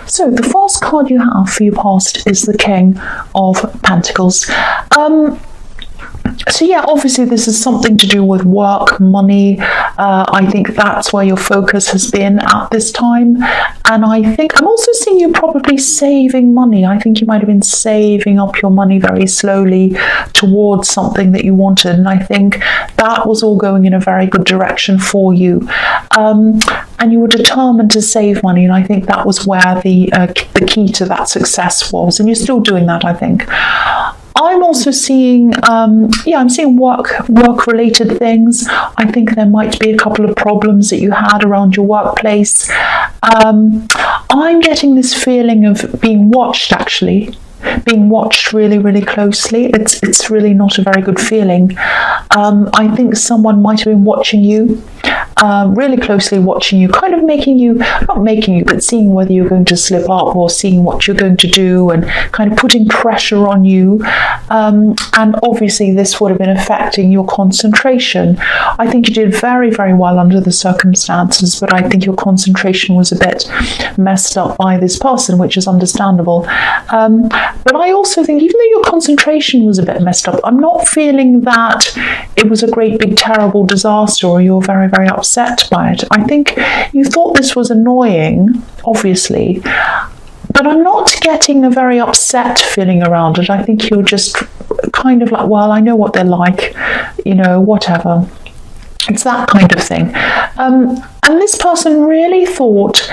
So the first card you have for your past is the King of Pentacles. So yeah, obviously this is something to do with work, money. I think that's where your focus has been at this time. And I think I'm also seeing you probably saving money. I think you might have been saving up your money very slowly towards something that you wanted. And I think that was all going in a very good direction for you. And you were determined to save money. And I think that was where the key to that success was. And you're still doing that, I think. I'm also seeing, I'm seeing work-related things. I think there might be a couple of problems that you had around your workplace. I'm getting this feeling of being watched, actually. Being watched really, really closely. It's really not a very good feeling. I think someone might have been watching you, really closely watching you, kind of not making you, but seeing whether you're going to slip up or seeing what you're going to do and kind of putting pressure on you. And obviously this would have been affecting your concentration. I think you did very, very well under the circumstances, but I think your concentration was a bit messed up by this person, which is understandable. But I also think even though your concentration was a bit messed up, I'm not feeling that it was a great big terrible disaster or you're very, very upset by it. I think you thought this was annoying, obviously, but I'm not getting a very upset feeling around it. I think you're just kind of like, well, I know what they're like, whatever. It's that kind of thing. And this person really thought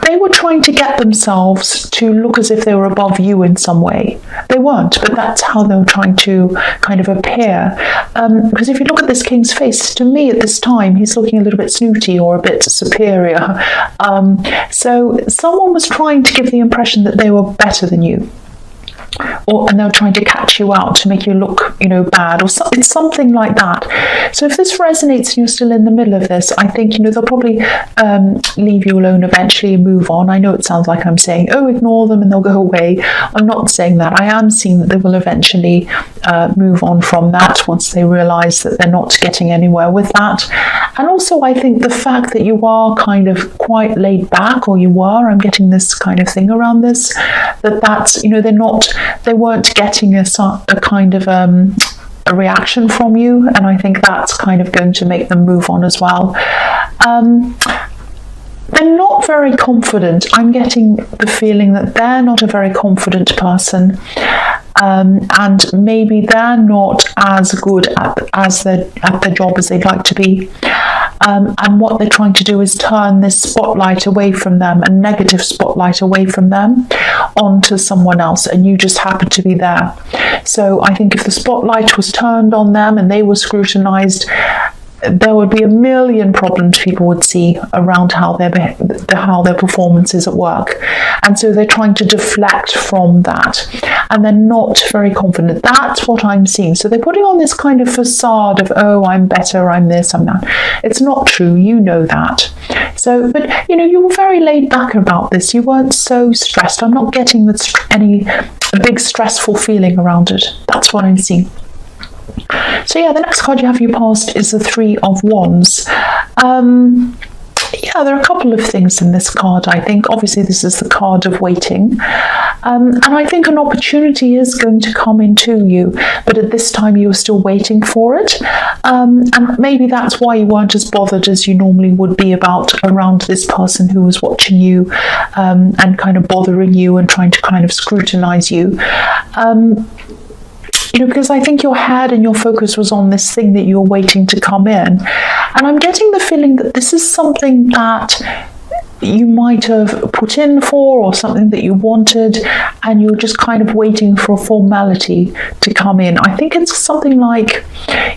they were trying to get themselves to look as if they were above you in some way. They weren't, but that's how they were trying to kind of appear. Because if you look at this king's face, to me at this time, he's looking a little bit snooty or a bit superior. So someone was trying to give the impression that they were better than you. And they're trying to catch you out to make you look, bad, or it's something like that. So if this resonates and you're still in the middle of this, I think, they'll probably leave you alone eventually and move on. I know it sounds like I'm saying, oh, ignore them and they'll go away. I'm not saying that. I am seeing that they will eventually move on from that once they realise that they're not getting anywhere with that. And also, I think the fact that you are kind of quite laid back, or I'm getting this kind of thing around this, that's, they weren't getting a kind of a reaction from you, and I think that's kind of going to make them move on as well. They're not very confident. I'm getting the feeling that they're not a very confident person. And maybe they're not as good at the job as they'd like to be. And what they're trying to do is turn this spotlight away from them, a negative spotlight away from them, onto someone else, and you just happen to be there. So I think if the spotlight was turned on them and they were scrutinized, there would be a million problems people would see around how their performance is at work. And so they're trying to deflect from that, and they're not very confident. That's what I'm seeing. So they're putting on this kind of facade of, oh, I'm better, I'm this, I'm that. It's not true, you know that. So, but you were very laid back about this. You weren't so stressed. I'm not getting any big stressful feeling around it. That's what I'm seeing. So yeah, the next card you have for your past is the Three of Wands. There are a couple of things in this card, I think. Obviously, this is the card of waiting. And I think an opportunity is going to come into you, but at this time you were still waiting for it. And maybe that's why you weren't as bothered as you normally would be around this person who was watching you and kind of bothering you and trying to kind of scrutinize you. Because I think your head and your focus was on this thing that you're waiting to come in. And I'm getting the feeling that this is something that you might have put in for, or something that you wanted, and you're just kind of waiting for a formality to come in. I think it's something like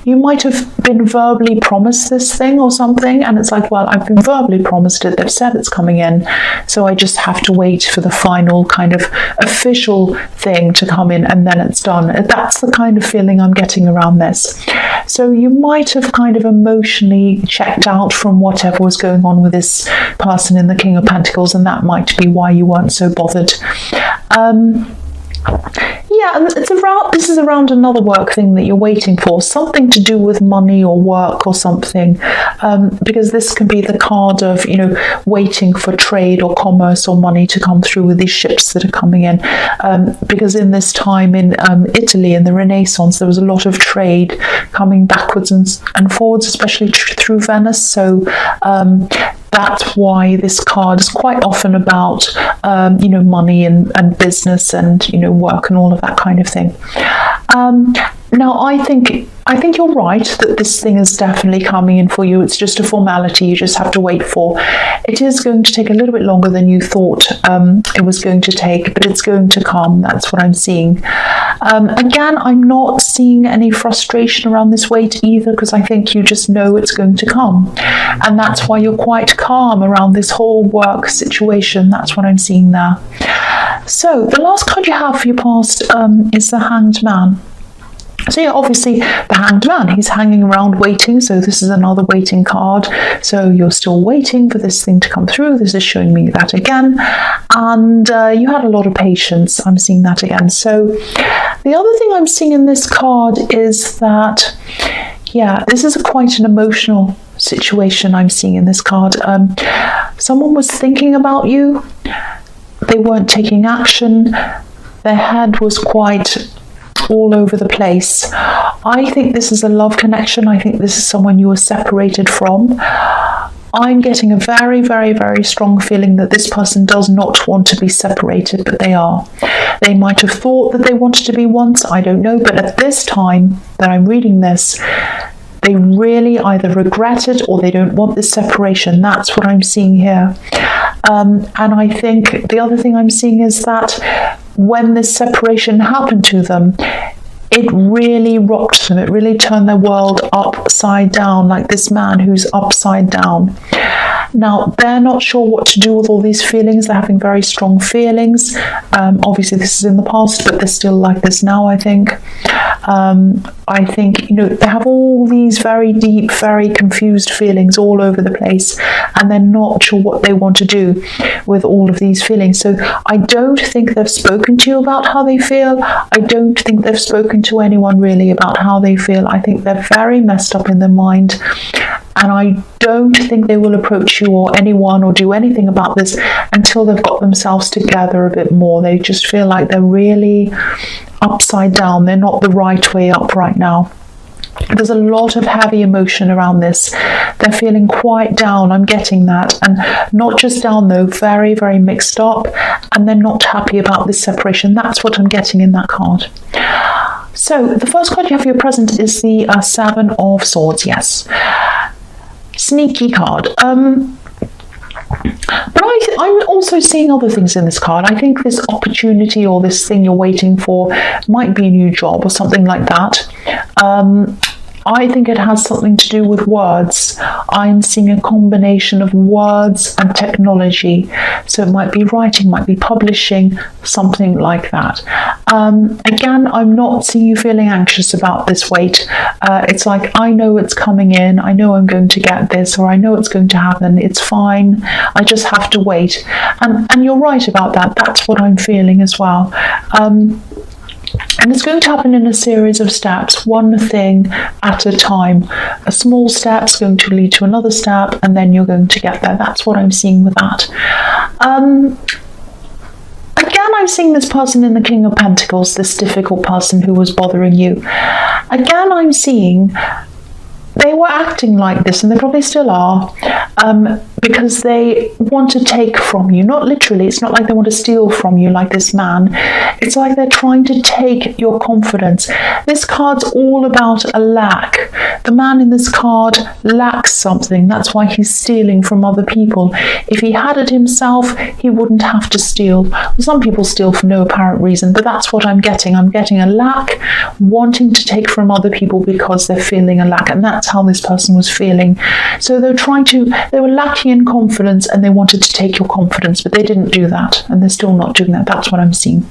you might have been verbally promised this thing or something, and it's like, well, I've been verbally promised it, they've said it's coming in, so I just have to wait for the final kind of official thing to come in, and then it's done. That's the kind of feeling I'm getting around this. So you might have kind of emotionally checked out from whatever was going on with this person in the King of Pentacles, and that might be why you weren't so bothered. Yeah, and this is around another work thing that you're waiting for, something to do with money or work or something, because this can be the card of, waiting for trade or commerce or money to come through with these ships that are coming in, because in this time in Italy in the Renaissance, there was a lot of trade coming backwards and forwards, especially through Venice. So that's why this card is quite often about, money and business and, work and all of that kind of thing. Now, I think you're right that this thing is definitely coming in for you. It's just a formality you just have to wait for. It is going to take a little bit longer than you thought it was going to take, but it's going to come. That's what I'm seeing. Again, I'm not seeing any frustration around this wait either, because I think you just know it's going to come. And that's why you're quite calm around this whole work situation. That's what I'm seeing there. So the last card you have for your past is the Hanged Man. So yeah, obviously the Hanged Man, he's hanging around waiting. So this is another waiting card. So you're still waiting for this thing to come through. This is showing me that again. And you had a lot of patience. I'm seeing that again. So the other thing I'm seeing in this card is that, yeah, this is quite an emotional situation I'm seeing in this card. Someone was thinking about you. They weren't taking action. Their head was quite all over the place. I think this is a love connection. I think this is someone you were separated from. I'm getting a very, very, very strong feeling that this person does not want to be separated, but they are. They might have thought that they wanted to be once, I don't know, but at this time that I'm reading this, they really either regret it or they don't want this separation. That's what I'm seeing here. And I think the other thing I'm seeing is that when this separation happened to them, it really rocked them. It really turned their world upside down, like this man who's upside down. Now, they're not sure what to do with all these feelings. They're having very strong feelings. Obviously, this is in the past, but they're still like this now, I think. I think, they have all these very deep, very confused feelings all over the place, and they're not sure what they want to do with all of these feelings. So I don't think they've spoken to you about how they feel. I don't think they've spoken to anyone really about how they feel. I think they're very messed up in their mind. And I don't think they will approach you or anyone or do anything about this until they've got themselves together a bit more. They just feel like they're really upside down. They're not the right way up right now. There's a lot of heavy emotion around this. They're feeling quite down. I'm getting that. And not just down though, very, very mixed up. And they're not happy about this separation. That's what I'm getting in that card. So the first card you have for your present is the Seven of Swords. Yes. Sneaky card. But I'm also seeing other things in this card. I think this opportunity or this thing you're waiting for might be a new job or something like that. I think it has something to do with words. I'm seeing a combination of words and technology. So it might be writing, might be publishing, something like that. Again, I'm not seeing you feeling anxious about this wait. It's like, I know it's coming in. I know I'm going to get this, or I know it's going to happen. It's fine. I just have to wait. And you're right about that. That's what I'm feeling as well. And it's going to happen in a series of steps, one thing at a time. A small step's going to lead to another step, and then you're going to get there. That's what I'm seeing with that. Again, I'm seeing this person in the King of Pentacles, this difficult person who was bothering you. Again, I'm seeing they were acting like this, and they probably still are, because they want to take from you. Not literally, it's not like they want to steal from you like this man. It's like they're trying to take your confidence. This card's all about a lack. The man in this card lacks something. That's why he's stealing from other people. If he had it himself, he wouldn't have to steal. Some people steal for no apparent reason, but that's what I'm getting. I'm getting a lack, wanting to take from other people because they're feeling a lack, and that's how this person was feeling. So they were lacking in confidence, and they wanted to take your confidence, but they didn't do that, and they're still not doing that. That's what I'm seeing.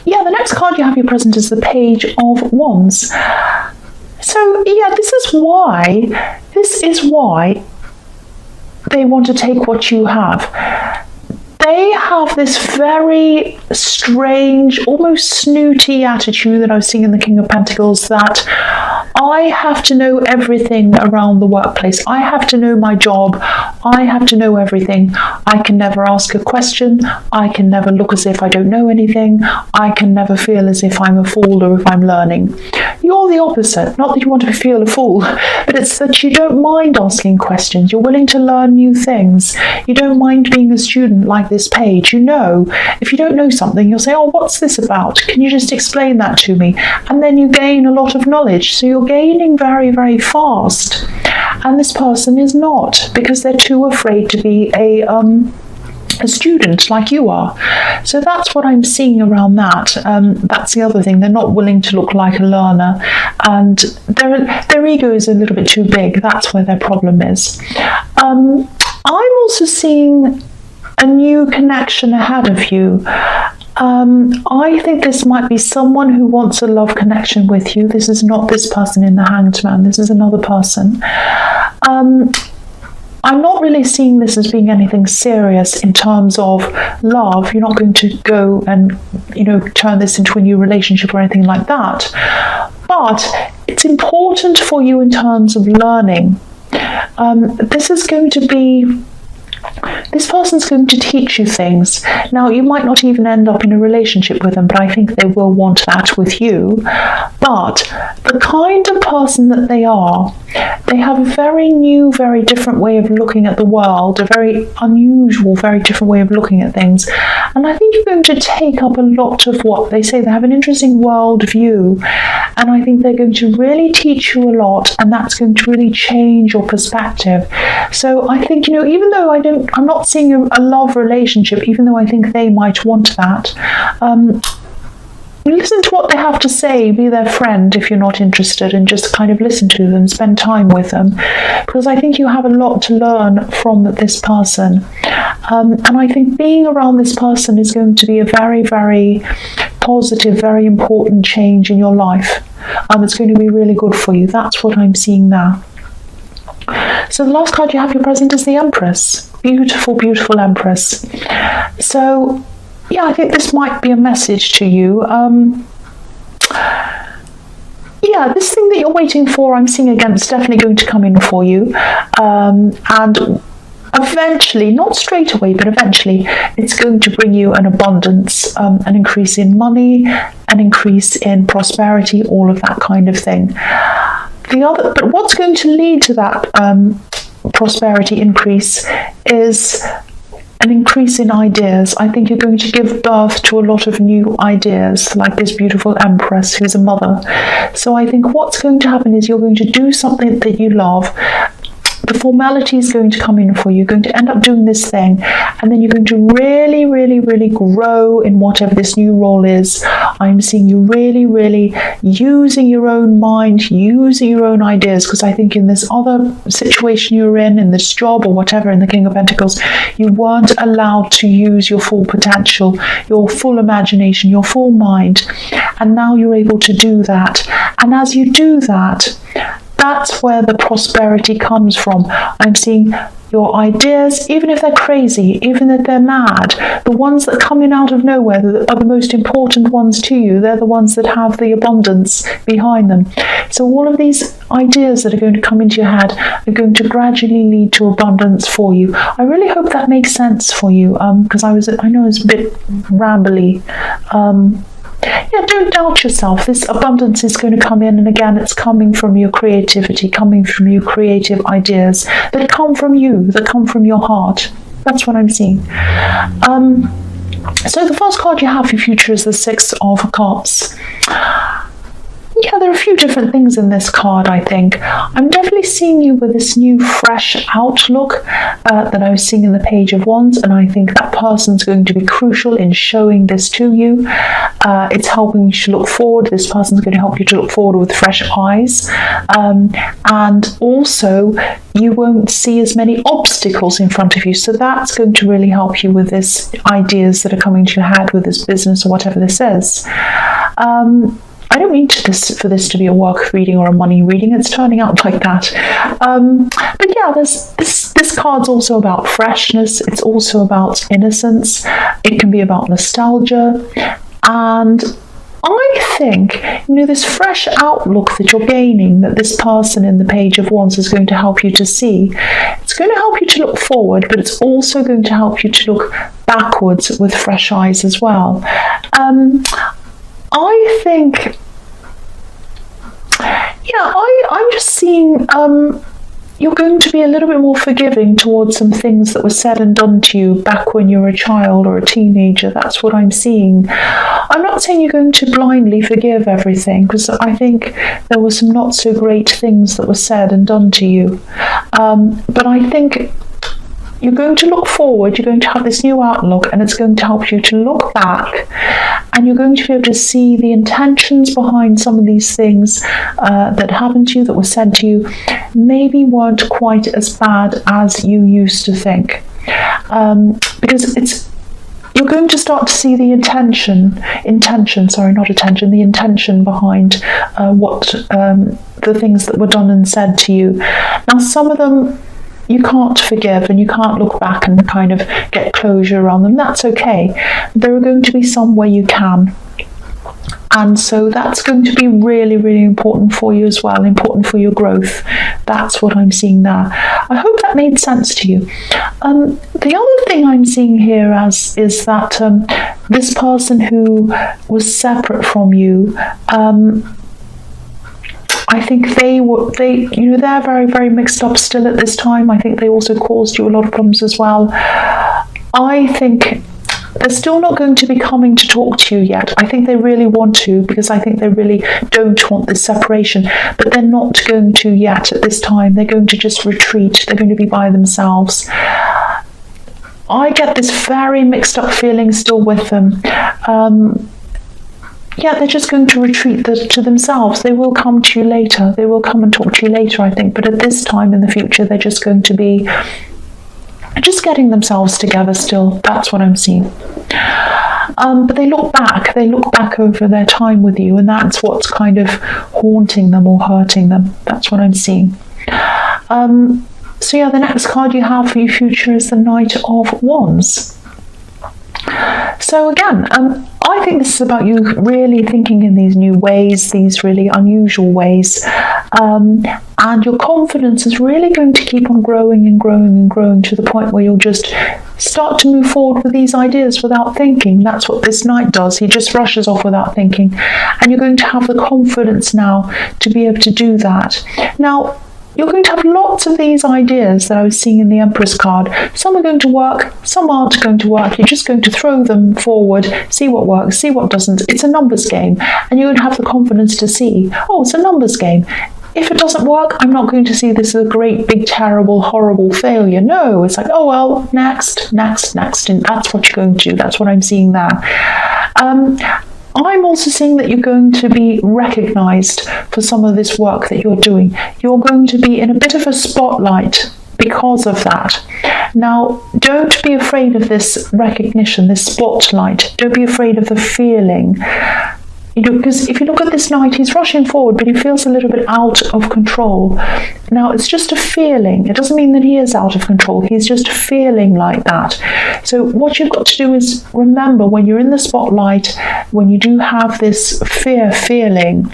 Yeah, the next card you have your present is the Page of Wands. So yeah, this is why they want to take what you have. They have this very strange, almost snooty attitude that I was seeing in the King of Pentacles, that I have to know everything around the workplace. I have to know my job. I have to know everything. I can never ask a question. I can never look as if I don't know anything. I can never feel as if I'm a fool or if I'm learning. You're the opposite. Not that you want to feel a fool, but it's that you don't mind asking questions. You're willing to learn new things. You don't mind being a student like this page. You know, if you don't know something, you'll say, oh, what's this about? Can you just explain that to me? And then you gain a lot of knowledge. So you're gaining very, very fast. And this person is not, because they're too afraid to be a student like you are. So that's what I'm seeing around that. That's the other thing. They're not willing to look like a learner, and their ego is a little bit too big. That's where their problem is. I'm also seeing a new connection ahead of you. I think this might be someone who wants a love connection with you. This is not this person in the Hanged Man. This is another person. I'm not really seeing this as being anything serious in terms of love. You're not going to go and, turn this into a new relationship or anything like that. But it's important for you in terms of learning. This person's going to teach you things. Now, you might not even end up in a relationship with them, but I think they will want that with you. But the kind of person that they are, they have a very new, very different way of looking at the world, a very unusual, very different way of looking at things. And I think you're going to take up a lot of what they say. They have an interesting world view, and I think they're going to really teach you a lot, and that's going to really change your perspective. So I think, even though I'm not seeing a love relationship, even though I think they might want that, listen to what they have to say, be their friend if you're not interested, and just kind of listen to them, spend time with them, because I think you have a lot to learn from this person. And I think being around this person is going to be a very, very positive, very important change in your life. It's going to be really good for you. That's what I'm seeing now. So the last card you have, your present, is the Empress. Beautiful, beautiful Empress. So yeah, I think this might be a message to you. Yeah, this thing that you're waiting for, I'm seeing again, it's definitely going to come in for you. And eventually, not straight away, but eventually, it's going to bring you an abundance, an increase in money, an increase in prosperity, all of that kind of thing. But what's going to lead to that prosperity increase is an increase in ideas. I think you're going to give birth to a lot of new ideas, like this beautiful Empress who's a mother. So I think what's going to happen is you're going to do something that you love. The formality is going to come in for you. You're going to end up doing this thing, and then you're going to really, really, really grow in whatever this new role is. I'm seeing you really, really using your own mind, using your own ideas, because I think in this other situation you're in this job or whatever, in the King of Pentacles, you weren't allowed to use your full potential, your full imagination, your full mind, and now you're able to do that. And as you do that, that's where the prosperity comes from. I'm seeing your ideas, even if they're crazy, even if they're mad, the ones that come in out of nowhere are the most important ones to you. They're the ones that have the abundance behind them. So all of these ideas that are going to come into your head are going to gradually lead to abundance for you. I really hope that makes sense for you, because I know it's a bit rambly. Yeah, don't doubt yourself. This abundance is going to come in, and again, it's coming from your creativity, coming from your creative ideas that come from you, that come from your heart. That's what I'm seeing. So the first card you have for your future is the Six of Cups. Yeah, there are a few different things in this card, I think. I'm definitely seeing you with this new, fresh outlook that I was seeing in the Page of Wands, and I think that person's going to be crucial in showing this to you. It's helping you to look forward. This person's going to help you to look forward with fresh eyes. And also, you won't see as many obstacles in front of you. So that's going to really help you with this ideas that are coming to your head with this business or whatever this is. I don't mean for this to be a work reading or a money reading. It's turning out like that. But yeah, this card's also about freshness. It's also about innocence. It can be about nostalgia. And I think, this fresh outlook that you're gaining, that this person in the Page of Wands is going to help you to see, it's going to help you to look forward, but it's also going to help you to look backwards with fresh eyes as well. I think, I'm just seeing you're going to be a little bit more forgiving towards some things that were said and done to you back when you were a child or a teenager. That's what I'm seeing. I'm not saying you're going to blindly forgive everything, because I think there were some not so great things that were said and done to you. But I think you're going to look forward, you're going to have this new outlook, and it's going to help you to look back, and you're going to be able to see the intentions behind some of these things that happened to you, that were said to you, maybe weren't quite as bad as you used to think. Because you're going to start to see the intention behind the things that were done and said to you. Now, some of them you can't forgive, and you can't look back and kind of get closure around them. That's okay. There are going to be some where you can. And so that's going to be really, really important for you as well, important for your growth. That's what I'm seeing there. I hope that made sense to you. The other thing I'm seeing here is that this person who was separate from you, I think they're very, very mixed up still at this time. I think they also caused you a lot of problems as well. I think they're still not going to be coming to talk to you yet. I think they really want to, because I think they really don't want this separation, but they're not going to yet at this time. They're going to just retreat. They're going to be by themselves. I get this very mixed up feeling still with them. They're just going to retreat to themselves. They will come to you later. They will come and talk to you later, I think. But at this time in the future, they're just going to be just getting themselves together still. That's what I'm seeing. But they look back over their time with you, and that's what's kind of haunting them or hurting them. That's what I'm seeing. The next card you have for your future is the Knight of Wands. So again, I think this is about you really thinking in these new ways, these really unusual ways, and your confidence is really going to keep on growing and growing and growing to the point where you'll just start to move forward with these ideas without thinking. That's what this Knight does. He just rushes off without thinking, and you're going to have the confidence now to be able to do that. Now, you're going to have lots of these ideas that I was seeing in the Empress card. Some are going to work, some aren't going to work. You're just going to throw them forward, see what works, see what doesn't. It's a numbers game, and you're going to have the confidence to see, it's a numbers game. If it doesn't work, I'm not going to see this as a great, big, terrible, horrible failure. No, it's like, next, and that's what you're going to do. That's what I'm seeing there. I'm also seeing that you're going to be recognized for some of this work that you're doing. You're going to be in a bit of a spotlight because of that. Now, don't be afraid of this recognition, this spotlight. Don't be afraid of the feeling. Because if you look at this Knight, he's rushing forward, but he feels a little bit out of control. Now, it's just a feeling. It doesn't mean that he is out of control. He's just feeling like that. So what you've got to do is remember, when you're in the spotlight, when you do have this feeling,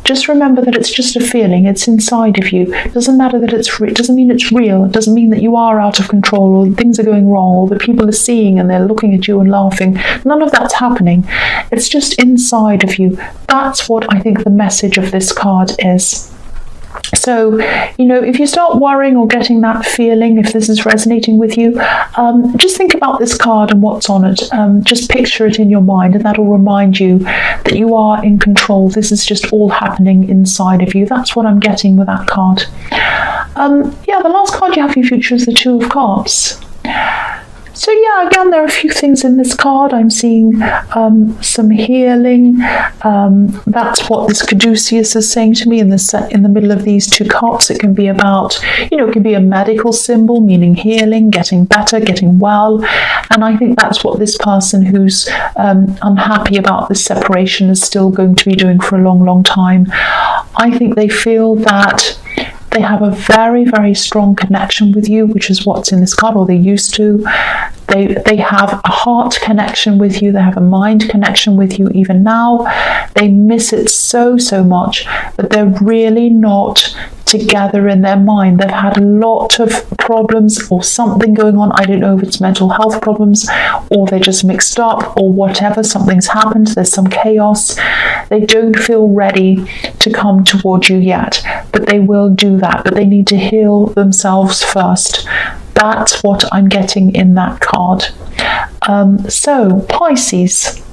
just remember that it's just a feeling. It's inside of you. It doesn't matter that it doesn't mean it's real. It doesn't mean that you are out of control, or things are going wrong, or that people are seeing and they're looking at you and laughing. None of that's happening. It's just inside of you. That's what I think the message of this card is. So, if you start worrying or getting that feeling, if this is resonating with you, just think about this card and what's on it. Just picture it in your mind, and that'll remind you that you are in control. This is just all happening inside of you. That's what I'm getting with that card. The last card you have for your future is the Two of Cups. So yeah, again, there are a few things in this card. I'm seeing some healing. That's what this caduceus is saying to me in the middle of these two cups. It can be about, it can be a medical symbol, meaning healing, getting better, getting well. And I think that's what this person who's unhappy about this separation is still going to be doing for a long, long time. I think they feel that they have a very, very strong connection with you, which is what's in this card, or they used to. They have a heart connection with you. They have a mind connection with you even now. They miss it so, so much, but they're really not together in their mind. They've had a lot of problems or something going on. I don't know if it's mental health problems or they're just mixed up or whatever. Something's happened. There's some chaos. They don't feel ready to come toward you yet, but they will do that. But they need to heal themselves first. That's what I'm getting in that card. So, Pisces.